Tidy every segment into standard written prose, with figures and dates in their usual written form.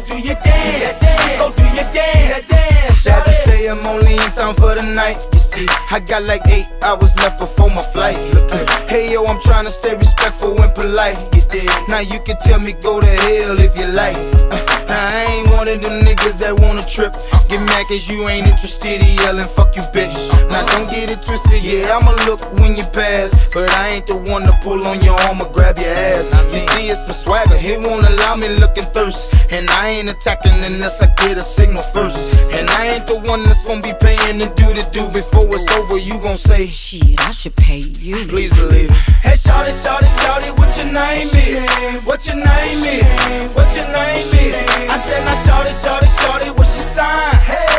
do your dance, go do your dance. Sad to say I'm only in town for the night. You see, I got like 8 hours left before my flight. Hey yo, I'm trying to stay respectful and polite. Now you can tell me go to hell if you like. Now I ain't one of them niggas that wanna trip. Get mad cause you ain't interested in yelling fuck you bitch. Now don't get it twisted, yeah, I'ma look when you pass, but I ain't the one to pull on your arm or grab your ass. You see it's my swagger, he won't allow me looking thirst, and I ain't attacking unless I get a signal first. And I ain't the one that's gonna be paying to do the do. Before it's over you gon' say, shit, I should pay you. Please believe it. Hey shawty, shawty, shawty, what your name is? What your name is? What your name is? I said now shawty, shawty, shawty, what's your sign?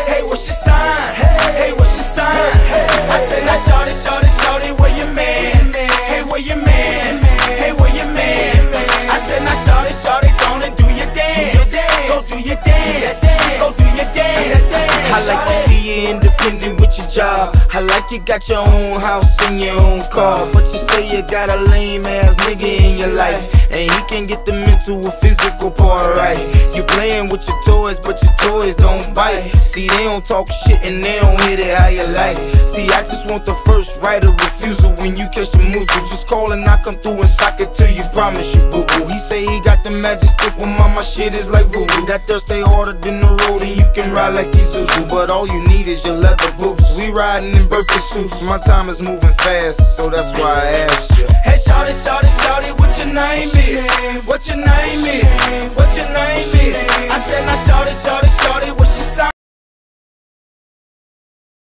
Hey, what's your sign? Hey, what's your sign? I said now shawty, shawty, shawty, where your man? Hey, where your man? Hey, where your man? I said now shawty, shawty, gonna do your dance. Go do your dance. Go do your dance. I like to see you independent with your job. I like you got your own house and your own car, but you say you got a lame ass nigga in your life, and he can get the mental or physical part right. You playing with your toys, but your toys don't bite. See, they don't talk shit and they don't hit it how you like. See, I just want the first right of refusal when you catch the move. Just call and I come through and sock it till you promise you boo boo. He say he got the magic stick when my shit is like voodoo. That dirt stay harder than the road and you can ride like Isuzu, but all you need is your leather boots. We riding in birthday suits. My time is moving fast, so that's why I asked you. Hey,